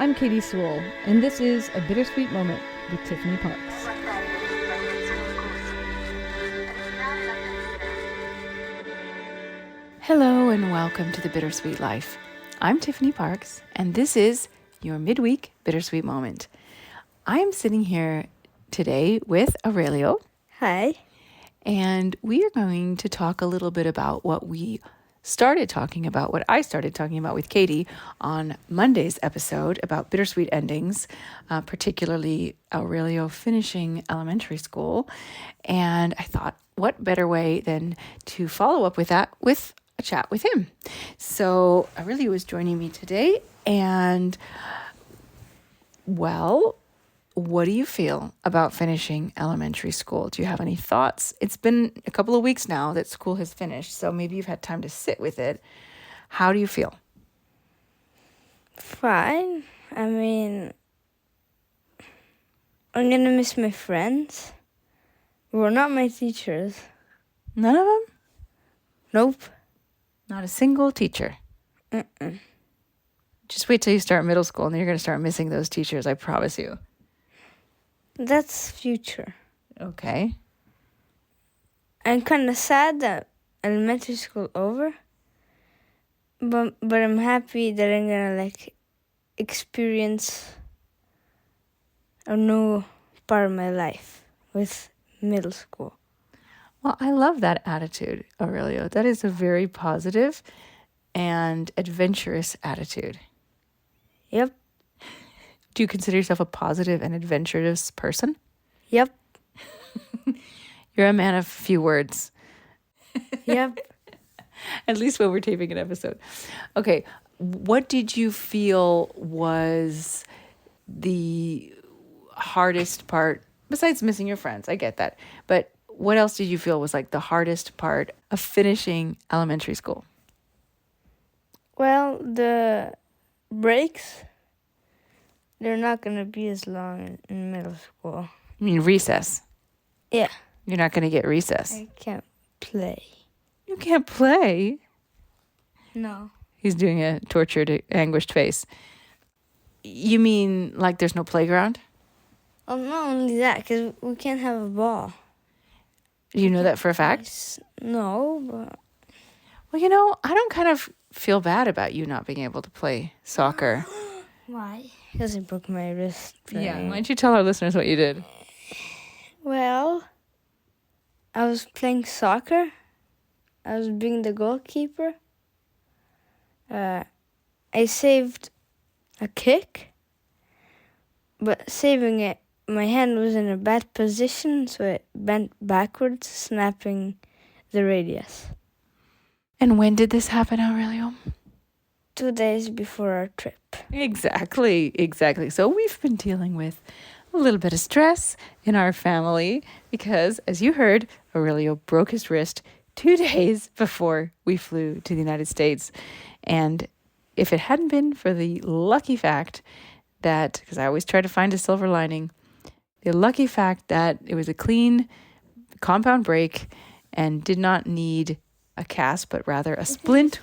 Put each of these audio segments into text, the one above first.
I'm Katie Sewell, and this is A Bittersweet Moment with Tiffany Parks. Hello and welcome to the Bittersweet Life. I'm Tiffany Parks, and this is your midweek Bittersweet Moment. I'm sitting here today with Aurelio. Hi. And we are going to talk a little bit about what I started talking about with Katie on Monday's episode about bittersweet endings, particularly Aurelio finishing elementary school. And I thought, what better way than to follow up with that with a chat with him. So Aurelio is joining me today. And, well, what do you feel about finishing elementary school? Do you have any thoughts? It's been a couple of weeks now that school has finished, so maybe you've had time to sit with it. How do you feel? Fine. I mean, I'm gonna miss my friends. Well, not my teachers. None of them? Nope. Not a single teacher? Mm-mm. Just wait till you start middle school and then you're going to start missing those teachers, I promise you. That's future. Okay. I'm kind of sad that elementary school over, but I'm happy that I'm gonna experience a new part of my life with middle school. Well, I love that attitude, Aurelio. That is a very positive and adventurous attitude. Yep. Do you consider yourself a positive and adventurous person? Yep. You're a man of few words. Yep. At least when we're taping an episode. Okay, what did you feel was the hardest part, besides missing your friends? I get that. But what else did you feel was like the hardest part of finishing elementary school? Well, the breaks, they're not going to be as long in middle school. I mean, recess. Yeah. You're not going to get recess. I can't play. You can't play? No. He's doing a tortured, anguished face. You mean like there's no playground? Well, not only that, because we can't have a ball. Do you know that for a fact? No, but... Well, I don't kind of feel bad about you not being able to play soccer. Why? Because I broke my wrist. Yeah, why don't you tell our listeners what you did? Well, I was playing soccer. I was being the goalkeeper. I saved a kick, but saving it, my hand was in a bad position, so it bent backwards, snapping the radius. And when did this happen, Aurelio? 2 days before our trip. Exactly. So we've been dealing with a little bit of stress in our family because, as you heard, Aurelio broke his wrist 2 days before we flew to the United States. And if it hadn't been for the lucky fact that, because I always try to find a silver lining, the lucky fact that it was a clean compound break and did not need a cast, but rather a splint.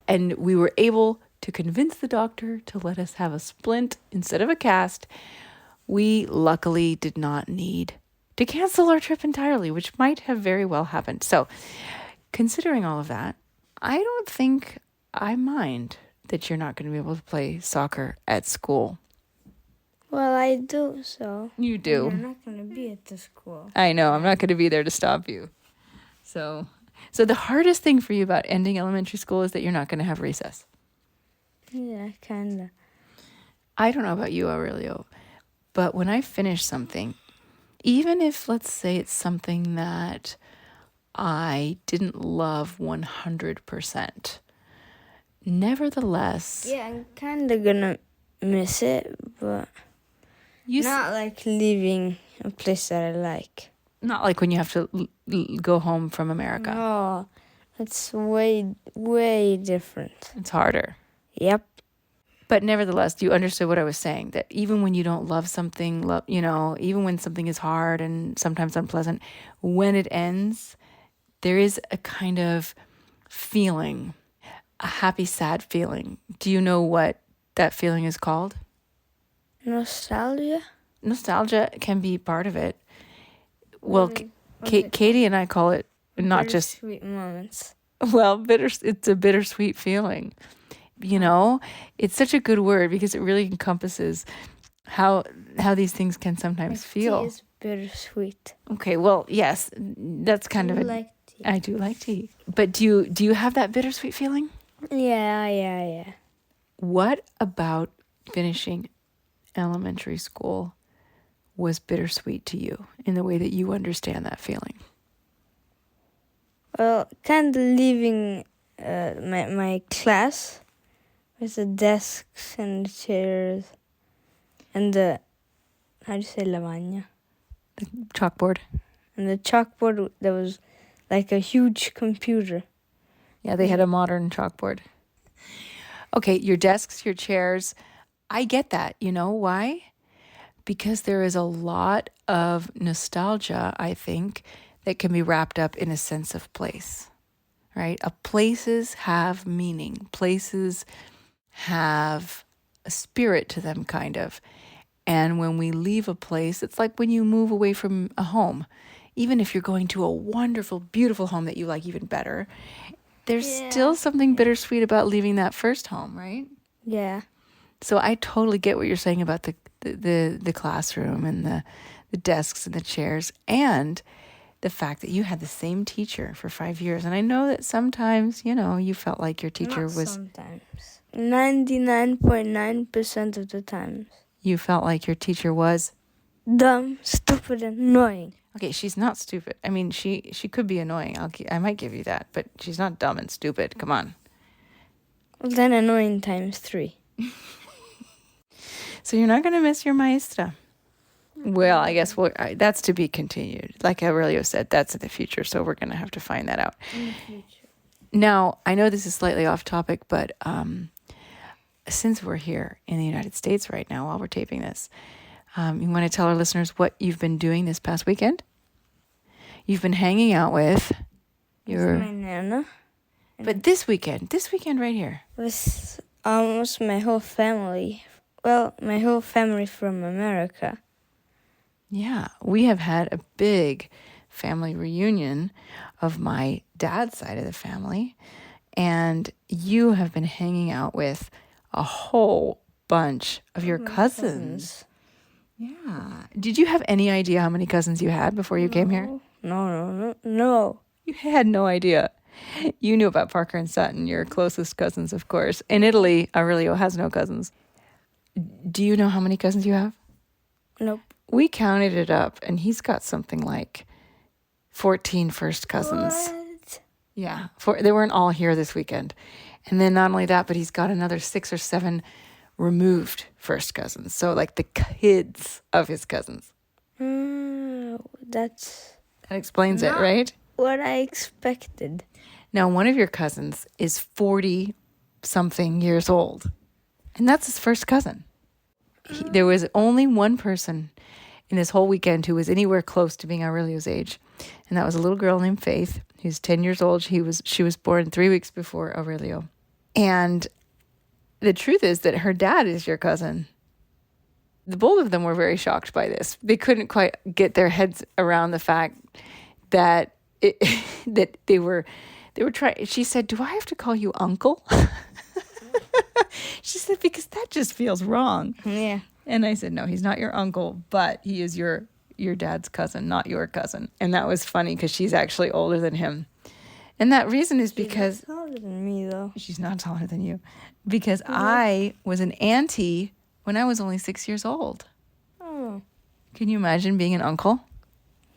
And we were able to convince the doctor to let us have a splint instead of a cast. We luckily did not need to cancel our trip entirely, which might have very well happened. So considering all of that, I don't think I mind that you're not going to be able to play soccer at school. Well, I do, so... You do. You're not going to be at the school. I know. I'm not going to be there to stop you. So the hardest thing for you about ending elementary school is that you're not going to have recess. Yeah, kind of. I don't know about you, Aurelio, but when I finish something, even if, let's say, it's something that I didn't love 100%, nevertheless... Yeah, I'm kind of going to miss it, but not like leaving a place that I like. Not like when you have to go home from America. No, it's way, way different. It's harder. Yep. But nevertheless, you understood what I was saying, that even when you don't love something, even when something is hard and sometimes unpleasant, when it ends, there is a kind of feeling, a happy, sad feeling. Do you know what that feeling is called? Nostalgia? Nostalgia can be part of it. Well, What is it Katie and I call it not called? just, Bittersweet moments. well, it's a bittersweet feeling. You know, it's such a good word because it really encompasses how these things can sometimes feel. Tea is bittersweet. Okay, well, yes, that's kind of I a. like tea. I do like tea, but do you have that bittersweet feeling? Yeah. What about finishing elementary school was bittersweet to you in the way that you understand that feeling? Well, kind of leaving my class with the desks and the chairs and the, how do you say lavagna? Chalkboard. And the chalkboard that was like a huge computer. Yeah, they had a modern chalkboard. Okay, your desks, your chairs. I get that. You know why? Because there is a lot of nostalgia, I think, that can be wrapped up in a sense of place, right? Places have meaning. Places have a spirit to them, kind of. And when we leave a place, it's like when you move away from a home. Even if you're going to a wonderful, beautiful home that you like even better, there's still something bittersweet about leaving that first home, right? Yeah. So I totally get what you're saying about the classroom and the desks and the chairs and the fact that you had the same teacher for 5 years. And I know that sometimes, you felt like your teacher Not was... sometimes. 99.9% of the times. You felt like your teacher was... Dumb, stupid, and annoying. Okay, she's not stupid. I mean, she could be annoying. I might give you that, but she's not dumb and stupid. Come on. Well, then annoying times 3. So you're not going to miss your maestra. Well, I guess that's to be continued. Like Aurelio said, that's in the future, so we're going to have to find that out. In the future. Now, I know this is slightly off topic, but since we're here in the United States right now while we're taping this, you want to tell our listeners what you've been doing this past weekend? You've been hanging out with your... my nana. But this weekend right here. With almost my whole family. Well, my whole family from America. Yeah, we have had a big family reunion of my dad's side of the family, and you have been hanging out with a whole bunch of your cousins. Yeah. Did you have any idea how many cousins you had before you came here? No. You had no idea. You knew about Parker and Sutton, your closest cousins, of course. In Italy, Aurelio has no cousins. Do you know how many cousins you have? Nope. We counted it up, and he's got something like 14 first cousins. What? Yeah. They weren't all here this weekend. And then not only that, but he's got another 6 or 7 removed first cousins. So like the kids of his cousins. That explains it, right? what I expected. Now, one of your cousins is 40-something years old. And that's his first cousin. There was only one person in this whole weekend who was anywhere close to being Aurelio's age. And that was a little girl named Faith, who's 10 years old. She was born 3 weeks before Aurelio. And the truth is that her dad is your cousin. The both of them were very shocked by this. They couldn't quite get their heads around the fact that that they were trying. She said, "Do I have to call you uncle?" She said, "Because that just feels wrong." Yeah. And I said, "No, he's not your uncle, but he is your dad's cousin, not your cousin." And that was funny because she's actually older than him. And that reason is because... She's not taller than me, though. She's not taller than you. Because I was an auntie when I was only 6 years old. Oh. Can you imagine being an uncle?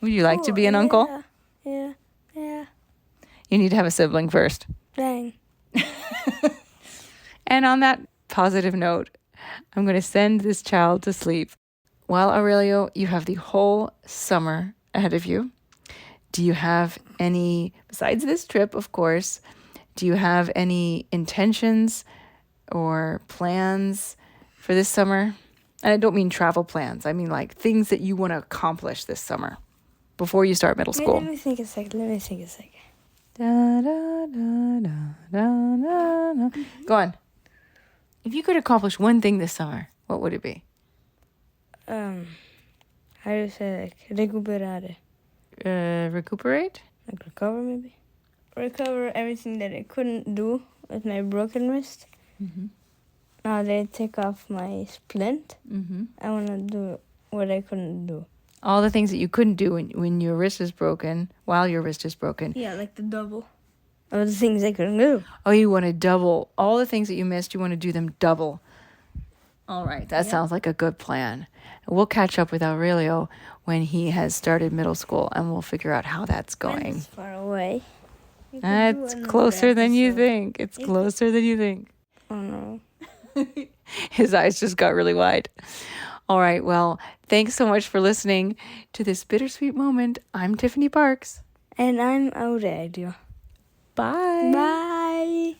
Would you like to be an uncle? Yeah. You need to have a sibling first. Dang. And on that positive note, I'm going to send this child to sleep. Well, Aurelio, you have the whole summer ahead of you. Do you have any, besides this trip, of course, do you have any intentions or plans for this summer? And I don't mean travel plans. I mean like things that you want to accomplish this summer before you start middle school. Let me think a second. Da, da, da, da, da, da, da. Go on. If you could accomplish one thing this summer, what would it be? How do you say, like, recuperare? Recuperate? Like, recover, maybe? Recover everything that I couldn't do with my broken wrist. Mm-hmm. Now that I take off my splint, Mm-hmm. I want to do what I couldn't do. All the things that you couldn't do when your wrist is broken, while your wrist is broken. Yeah, like the double of the things I couldn't do. Oh, you want to double. All the things that you missed, you want to do them double. All right, that sounds like a good plan. We'll catch up with Aurelio when he has started middle school, and we'll figure out how that's going. It's far away. It's closer than you think. It's closer than you think. Oh, no. His eyes just got really wide. All right, well, thanks so much for listening to this bittersweet moment. I'm Tiffany Parks. And I'm Aurelio. Bye. Bye.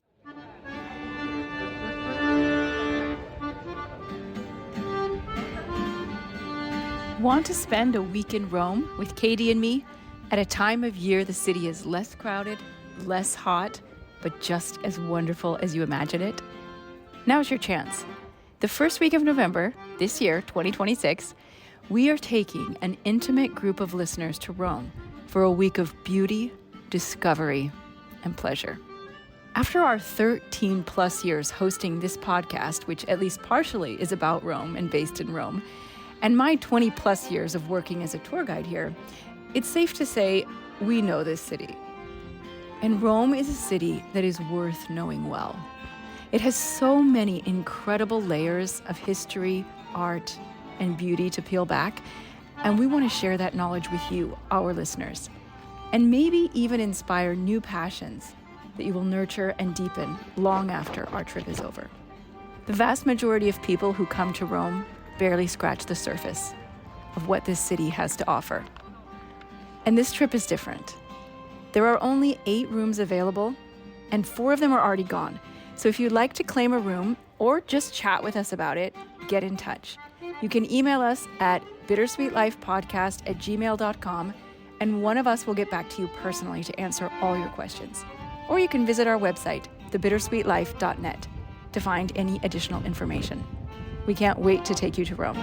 Want to spend a week in Rome with Katie and me at a time of year the city is less crowded, less hot, but just as wonderful as you imagine it? Now's your chance. The first week of November, this year, 2026, we are taking an intimate group of listeners to Rome for a week of beauty, discovery, and pleasure. After our 13 plus years hosting this podcast, which at least partially is about Rome and based in Rome, and my 20 plus years of working as a tour guide here, it's safe to say we know this city. And Rome is a city that is worth knowing well. It has so many incredible layers of history, art, and beauty to peel back, and we want to share that knowledge with you, our listeners, and maybe even inspire new passions that you will nurture and deepen long after our trip is over. The vast majority of people who come to Rome barely scratch the surface of what this city has to offer. And this trip is different. There are only 8 rooms available, and 4 of them are already gone. So if you'd like to claim a room or just chat with us about it, get in touch. You can email us at bittersweetlifepodcast@gmail.com, and one of us will get back to you personally to answer all your questions. Or you can visit our website, thebittersweetlife.net, to find any additional information. We can't wait to take you to Rome.